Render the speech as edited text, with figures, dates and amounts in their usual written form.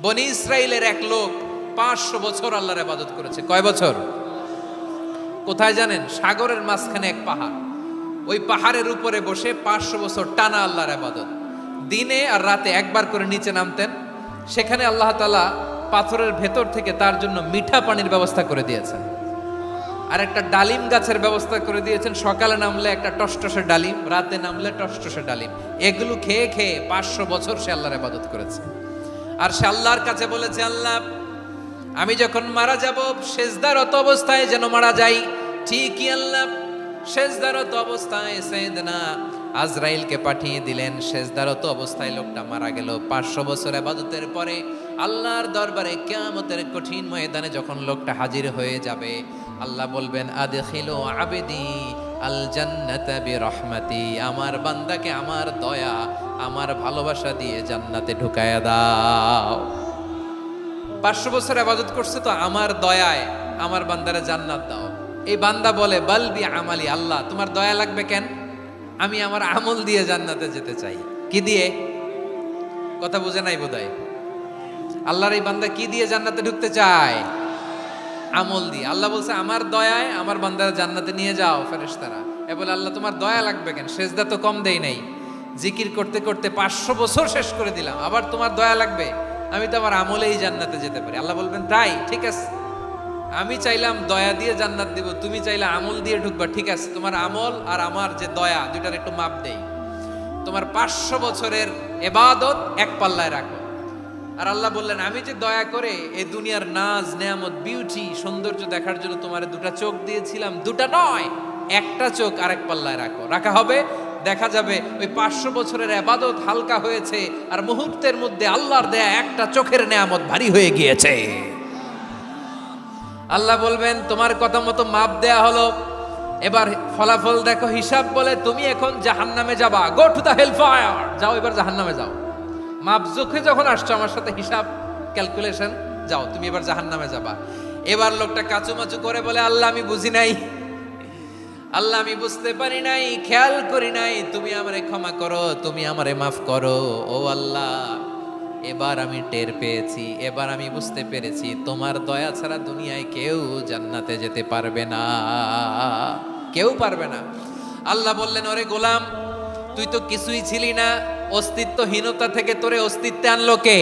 বনি ইসরাইলের এক লোক 500 বছর আল্লাহর ইবাদত করেছে। কয় বছর? কোথায় জানেন? সাগরের মাঝখানে এক পাহাড়, ওই পাহাড়ের উপরে বসে 500 বছর টানা আল্লাহর ইবাদত। দিনে আর রাতে একবার করে নিচে নামতেন। সেখানে আল্লাহ তাআলা পাথরের ভেতর থেকে তার জন্য মিঠা পানির ব্যবস্থা করে দিয়েছেন, আর একটা ডালিম গাছের ব্যবস্থা করে দিয়েছেন। সকালে নামলে একটা টসটসে ডালিম, রাতে নামলে টসটসে ডালিম। এগুলো খেয়ে খেয়ে 500 বছর সে আল্লাহর ইবাদত করেছে। আর সে আল্লাহর কাছে বলেছে, আল্লাহ আমি যখন মারা যাব সেজদারত অবস্থায় যেন মারা যাই। ঠিকই আল্লাহ সেজদারত অবস্থায় সাইয়েদনা আজরাইলকে পাঠিয়ে দিলেন। সেজদারত অবস্থায় লোকটা মারা গেল। 500 বছর ইবাদতের পরে আল্লাহর দরবারে কিয়ামতের কঠিন ময়দানে যখন লোকটা হাজির হয়ে যাবে, আল্লাহ বলবেন, আদখিলু আবদি আল জান্নাতা বিরহমাতি, আমার বান্দাকে আমার দয়া আমার ভালোবাসা দিয়ে জান্নাতে ঢুকায়া দাও। 500 বছর ইবাদত করছে তো আমার দয়ায় আমার বান্দারে জান্নাত দাও। এই বান্দা বলে, বালবি আমালি, আল্লাহ তোমার দয়া লাগবে কেন? আমি আমার আমল দিয়ে জান্নাতে যেতে চাই। কি দিয়ে? কথা বুঝে নাই বোধহয়। আল্লাহর এই বান্দা কি দিয়ে জান্নাতে ঢুকতে চায়? আমল দিয়ে। আল্লাহ বলছে, আমার দয়ায় আমার বান্দারা জান্নাতে নিয়ে যাও। ফেরেশতারা এ বলে, আল্লাহ তোমার দয়া লাগবে কেন? সেজদা তো কম দেই নাই, জিকির করতে করতে 500 বছর শেষ করে দিলাম, আবার তোমার দয়া লাগবে? আমি তো আমার আমলেই জান্নাতে যেতে পারি। আল্লাহ বলবেন, তাই ঠিক আছে, আমি চাইলাম দয়া দিয়ে জান্নাত দিব, তুমি চাইলে আমল দিয়ে ঢুকবা। ঠিক আছে, তোমার আমল আর আমার যে দয়া দুইটার একটু মাপ দেই। তোমার 500 বছরের ইবাদত এক পাল্লায় রাখো। আর আল্লাহ বললেন, আমি যে দয়া করে এই দুনিয়ার নাজ নেয়ামত বিউটি সৌন্দর্য দেখার জন্য তোমার দুটা চোখ দিয়েছিলাম, দুটা নয় একটা চোখ আরেক পাল্লায় রাখো। রাখা হবে, দেখা যাবে ওই 500 বছরের ইবাদত হালকা হয়েছে, আর মুহূর্তের মধ্যে আল্লাহর দেয়া একটা চোখের নেয়ামত ভারী হয়ে গিয়েছে। আল্লাহ বলবেন, তোমার কথা মতো মাপ দেয়া হলো, এবার ফলাফল দেখো। হিসাব বলে, তুমি এখন জাহান্নামে যাবা। Go to the hell fire, যাও এবার জাহান্নামে যাও। মাপ জোখে যখন আসছো আমার সাথে হিসাব ক্যালকুলেশন, যাও তুমি এবার জাহান্নামে যাবা। এবার লোকটা কাচুমাচু করে বলে, আল্লাহ আমি বুঝি নাই, আল্লাহ আমি বুঝতে পারি নাই, খেয়াল করি নাই, তুমি আমারে ক্ষমা করো, তুমি আমারে মাফ করো। ও আল্লাহ, এবার আমি টের পেয়েছি, এবার আমি বুঝতে পেরেছি, তোমার দয়া ছাড়া দুনিয়ায় কেউ জান্নাতে যেতে পারবে না, কেউ পারবে না। আল্লাহ বললেন, ওরে গোলাম, তুই তো কিছুই ছিলি না, অস্তিত্বহীনতা থেকে তোরে অস্তিত্বে আনলো কে?